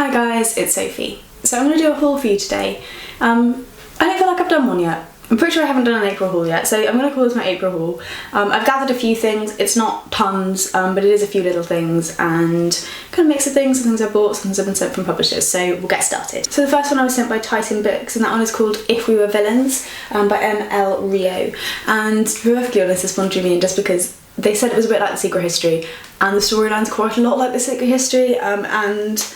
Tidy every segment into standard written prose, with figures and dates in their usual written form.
Hi guys, it's Sophie. So I'm going to do a haul for you today. I don't feel like I've done one yet. I'm pretty sure I haven't done an April haul yet, so I'm going to call this my April haul. I've gathered a few things. It's not tons, but it is a few little things and kind of mix of things, some things I bought, some things I've been sent from publishers, so we'll get started. So the first one I was sent by Titan Books, and that one is called If We Were Villains by M.L. Rio. And to be perfectly honest, this one drew me in just because they said it was a bit like The Secret History, and the storyline's quite a lot like The Secret History, and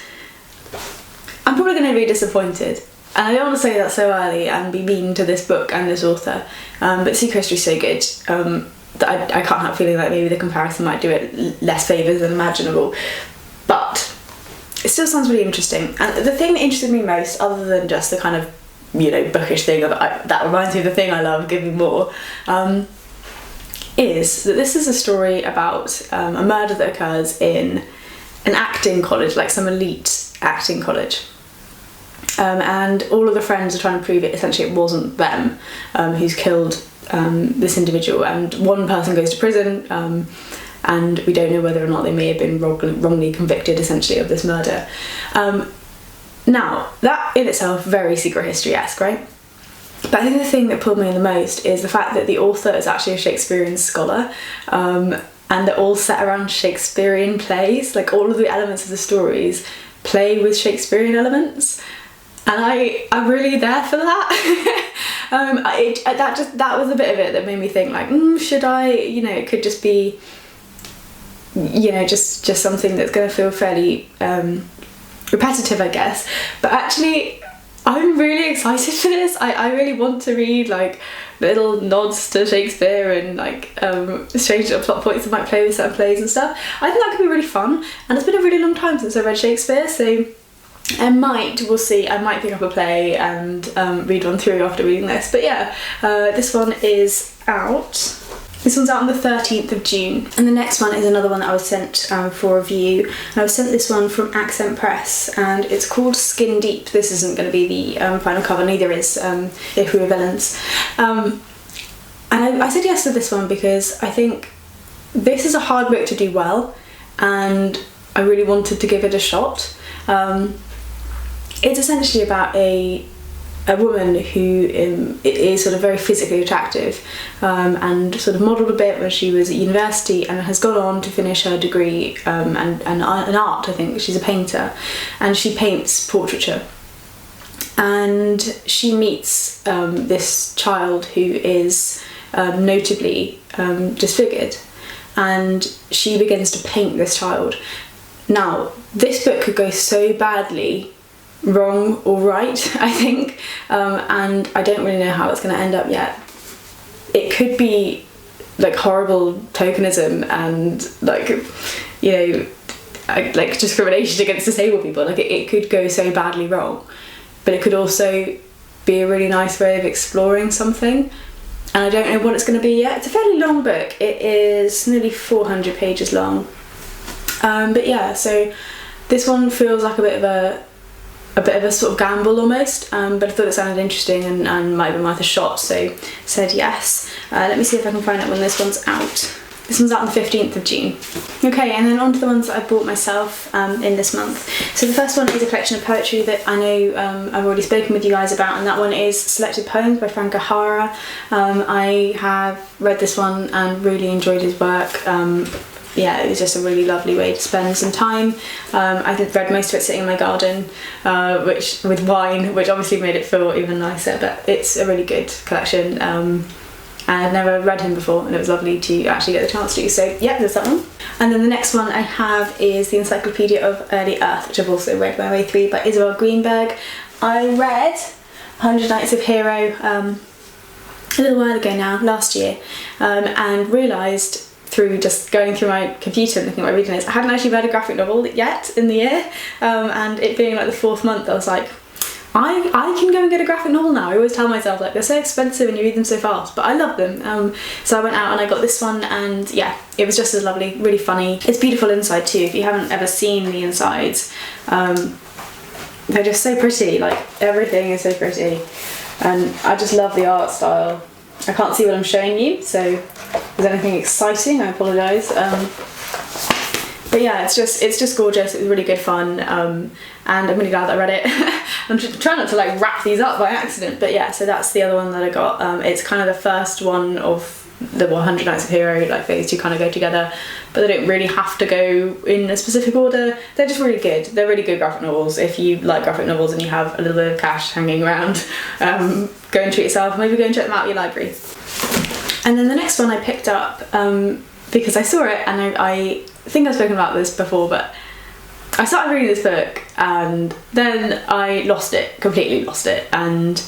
I'm probably going to be disappointed. And I don't want to say that so early and be mean to this book and this author, but Secret History is so good that I can't help feeling like maybe the comparison might do it less favours than imaginable. But it still sounds really interesting. And the thing that interested me most, other than just the kind of, you know, bookish thing that reminds me of the thing I love, give me more, is that this is a story about a murder that occurs in an acting college, like some elite acting college. And all of the friends are trying to prove it essentially it wasn't them who's killed this individual, and one person goes to prison and we don't know whether or not they may have been wrongly convicted essentially of this murder. Now that in itself very Secret History-esque, right? But I think the thing that pulled me in the most is the fact that the author is actually a Shakespearean scholar, and they're all set around Shakespearean plays. Like all of the elements of the stories play with Shakespearean elements. And I'm really there for that. That was a bit of it that made me think like, should I, you know, it could just be, you know, just something that's going to feel fairly repetitive, I guess. But actually, I'm really excited for this. I really want to read like little nods to Shakespeare and like strange little plot points that might play with certain plays and stuff. I think that could be really fun. And it's been a really long time since I read Shakespeare, so we'll see, I might pick up a play and read one through after reading this. But yeah, this one is out. This one's out on the 13th of June. And the next one is another one that I was sent for review. And I was sent this one from Accent Press, and it's called Skin Deep. This isn't going to be the final cover, neither is If We Were Villains. And I said yes to this one because I think this is a hard book to do well, and I really wanted to give it a shot. It's essentially about a woman who is sort of very physically attractive and sort of modelled a bit when she was at university, and has gone on to finish her degree in art. I think she's a painter, and she paints portraiture. And she meets this child who is notably disfigured, and she begins to paint this child. Now, this book could go so badly wrong or right, I think, and I don't really know how it's going to end up yet. It could be like horrible tokenism and like, you know, like discrimination against disabled people. Like it could go so badly wrong, but it could also be a really nice way of exploring something, and I don't know what it's going to be yet. It's a fairly long book. It is nearly 400 pages long. But yeah, so this one feels like a bit of a sort of gamble almost, but I thought it sounded interesting and might have been worth a shot, so said yes. Let me see if I can find out when this one's out. This one's out on the 15th of June. Okay, and then on to the ones that I bought myself in this month. So the first one is a collection of poetry that I know I've already spoken with you guys about, and that one is Selected Poems by Frank O'Hara. I have read this one and really enjoyed his work. Yeah, it was just a really lovely way to spend some time. I read most of it sitting in my garden, which with wine, which obviously made it feel even nicer, but it's a really good collection. And I've never read him before, and it was lovely to actually get the chance to. So yeah, there's that one. And then the next one I have is the Encyclopedia of Early Earth, which I've also read my way through, by Isabel Greenberg. I read 100 Nights of Hero a little while ago now, last year, and realised through just going through my computer and looking at my reading list, I hadn't actually read a graphic novel yet in the year, and it being like the 4th month, I was like, I can go and get a graphic novel now. I always tell myself like they're so expensive and you read them so fast, but I love them. So I went out and I got this one, and yeah, it was just as lovely, really funny. It's beautiful inside too. If you haven't ever seen the insides, they're just so pretty. Like everything is so pretty, and I just love the art style. I can't see what I'm showing you, so if there's anything exciting, I apologise. But But yeah, it's just gorgeous. It was really good fun, and I'm really glad that I read it. I'm trying not to like wrap these up by accident, but yeah, so that's the other one that I got. It's kind of the first one of the 100 Nights of Hero, like those two kind of go together, but they don't really have to go in a specific order. They're just really good. They're really good graphic novels. If you like graphic novels and you have a little bit of cash hanging around, go and treat yourself. Maybe go and check them out at your library. And then the next one I picked up because I saw it, and I think I've spoken about this before, but I started reading this book and then I completely lost it, and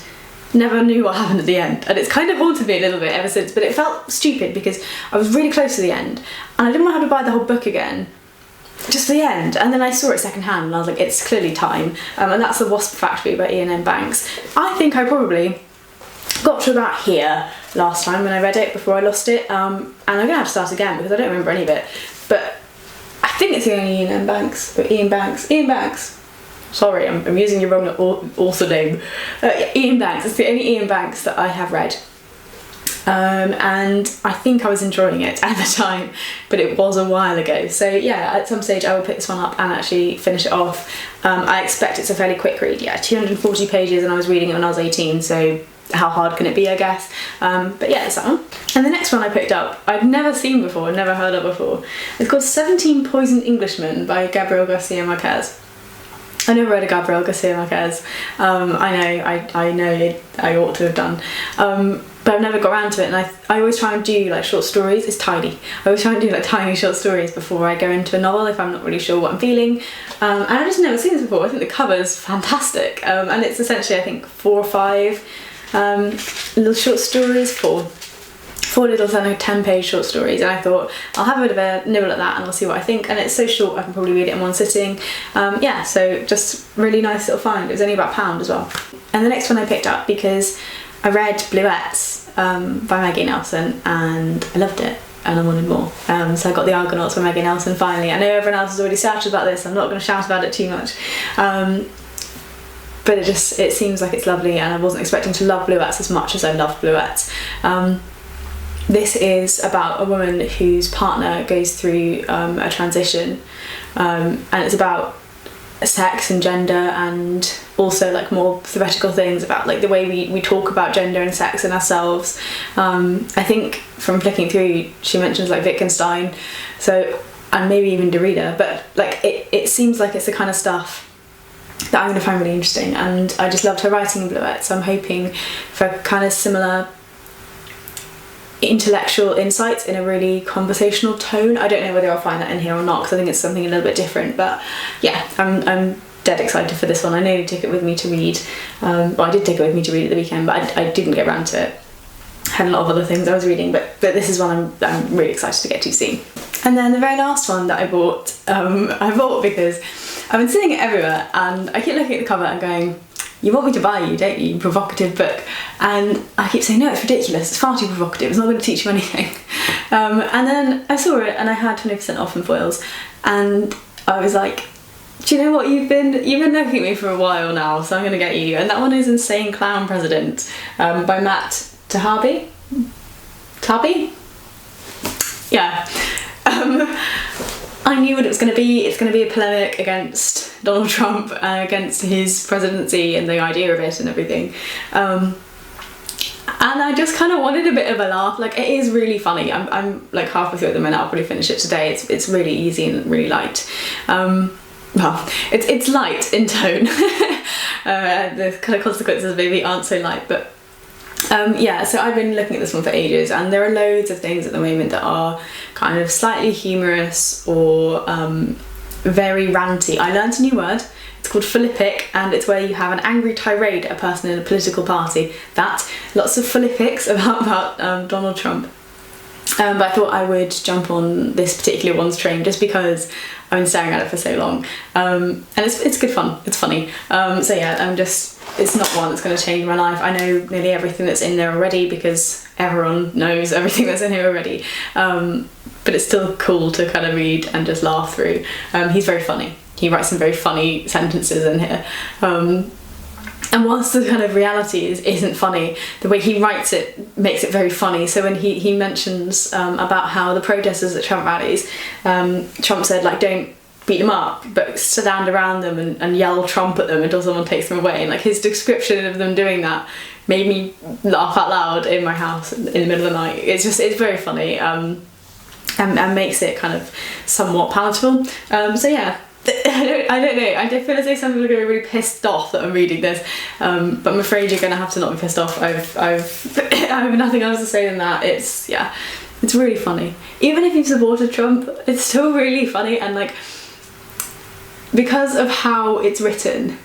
never knew what happened at the end, and it's kind of haunted me a little bit ever since. But it felt stupid because I was really close to the end and I didn't want to have to buy the whole book again just for the end, and then I saw it secondhand and I was like, it's clearly time. And that's The Wasp Factory by Iain and Banks. I think I probably got to about here last time when I read it before I lost it, and I'm gonna have to start again because I don't remember any of it, but I think it's the only Iain Banks. Sorry, I'm using your wrong author name. Iain Banks. It's the only Iain Banks that I have read. And I think I was enjoying it at the time, but it was a while ago. So yeah, at some stage I will pick this one up and actually finish it off. I expect it's a fairly quick read. Yeah, 240 pages, and I was reading it when I was 18, so how hard can it be, I guess. But yeah, it's that one. And the next one I picked up, I'd never seen before, never heard of before. It's called 17 Poisoned Englishmen by Gabriel Garcia Marquez. I never read a Gabriel Garcia Marquez. I know I ought to have done. But I've never got around to it, and I always try and do like short stories. It's tiny. I always try and do like tiny short stories before I go into a novel if I'm not really sure what I'm feeling. And I've just never seen this before. I think the cover's fantastic. And it's essentially, I think, 4 or 5 little short stories, four little 10-page short stories, and I thought I'll have a bit of a nibble at that and I'll see what I think. And it's so short I can probably read it in one sitting. Yeah, so just really nice little find. It was only about £1 as well. And the next one I picked up because I read Bluets by Maggie Nelson and I loved it and I wanted more. So I got The Argonauts by Maggie Nelson finally. I know everyone else has already shouted about this, I'm not going to shout about it too much. But it seems like it's lovely, and I wasn't expecting to love Bluets as much as I loved Bluets. This is about a woman whose partner goes through a transition, and it's about sex and gender, and also like more theoretical things about like the way we talk about gender and sex and ourselves. I think from flicking through she mentions like Wittgenstein, so, and maybe even Derrida, but like it seems like it's the kind of stuff that I'm going to find really interesting, and I just loved her writing in Bluet, so I'm hoping for kind of similar intellectual insights in a really conversational tone. I don't know whether I'll find that in here or not because I think it's something a little bit different, but yeah, I'm dead excited for this one. I nearly took it with me to read, well, I did take it with me to read at the weekend, but I didn't get around to it. I had a lot of other things I was reading, but this is one I'm really excited to get to soon. And then the very last one that I bought because I've been seeing it everywhere and I keep looking at the cover and going, you want me to buy you, don't you, you provocative book? And I keep saying, no, it's ridiculous, it's far too provocative, it's not going to teach you anything. And then I saw it and I had 20% off in foils, and I was like, do you know what, you've been looking at me for a while now, so I'm going to get you. And that one is Insane Clown President by Matt Taibbi? Yeah. I knew what it was going to be. It's going to be a polemic against Donald Trump, against his presidency and the idea of it and everything. And I just kind of wanted a bit of a laugh. Like, it is really funny. I'm like halfway through it at the minute. I'll probably finish it today. It's really easy and really light. Well, it's light in tone. The kind of consequences maybe aren't so light, but yeah, so I've been looking at this one for ages, and there are loads of things at the moment that are kind of slightly humorous or very ranty. I learnt a new word. It's called philippic, and it's where you have an angry tirade at a person in a political party. Lots of philippics about Donald Trump. But I thought I would jump on this particular one's train just because I've been staring at it for so long. And it's good fun, it's funny. So yeah, it's not one that's going to change my life. I know nearly everything that's in there already because everyone knows everything that's in here already. But it's still cool to kind of read and just laugh through. He's very funny. He writes some very funny sentences in here. And whilst the kind of reality isn't funny, the way he writes it makes it very funny. So when he mentions about how the protesters at Trump rallies, Trump said, like, don't beat them up, but stand around them and yell Trump at them until someone takes them away. And like his description of them doing that made me laugh out loud in my house in the middle of the night. It's very funny, and makes it kind of somewhat palatable. So yeah. I don't know. I feel as though some people are going to be really pissed off that I'm reading this, but I'm afraid you're going to have to not be pissed off. I have nothing else to say than that. It's really funny. Even if you've supported Trump, it's still really funny, and like, because of how it's written,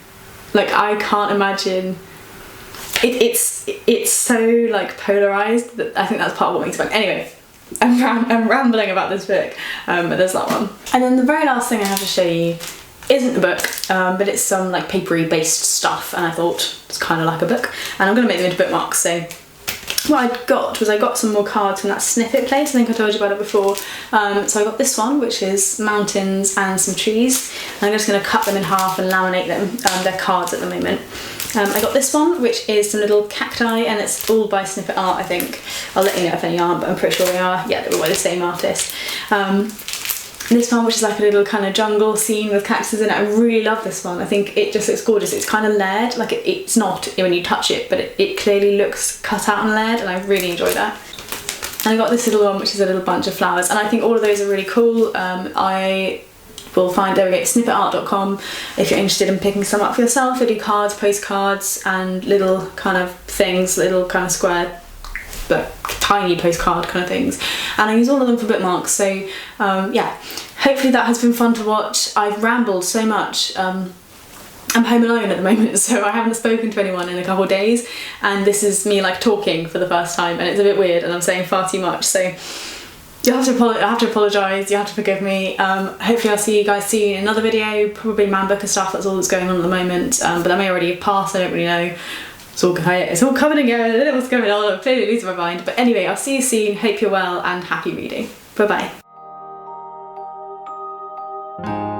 like, I can't imagine. It's so like polarized that I think that's part of what makes it fun. Anyway. I'm rambling about this book, but there's that one. And then the very last thing I have to show you isn't the book, but it's some like papery based stuff, and I thought it's kind of like a book, and I'm going to make them into bookmarks. So what I got some more cards from that snippet place. I think I told you about it before. So I got this one, which is mountains and some trees, and I'm just going to cut them in half and laminate them. They're cards at the moment. I got this one, which is some little cacti, and it's all by Snippet Art, I think. I'll let you know if any aren't, but I'm pretty sure they are. Yeah, they were by the same artist. This one, which is like a little kind of jungle scene with cactuses in it. I really love this one. I think it just looks gorgeous. It's kind of layered, like it's not when you touch it, but it clearly looks cut out and layered, and I really enjoy that. And I got this little one, which is a little bunch of flowers, and I think all of those are really cool. I will find, there we go, snippetart.com if you're interested in picking some up for yourself. They do cards, postcards, and little kind of things, little kind of square, but tiny postcard kind of things, and I use all of them for bookmarks. So yeah, hopefully that has been fun to watch. I've rambled so much. I'm home alone at the moment, so I haven't spoken to anyone in a couple of days, and this is me like talking for the first time, and it's a bit weird, and I'm saying far too much, so I have to apologise, you have to forgive me. Hopefully I'll see you guys soon in another video, probably Man Booker stuff. That's all that's going on at the moment, but that may already have passed, I don't really know. It's all coming and going, I don't know what's going on, I'm clearly losing my mind. But anyway, I'll see you soon, hope you're well, and happy reading. Bye bye.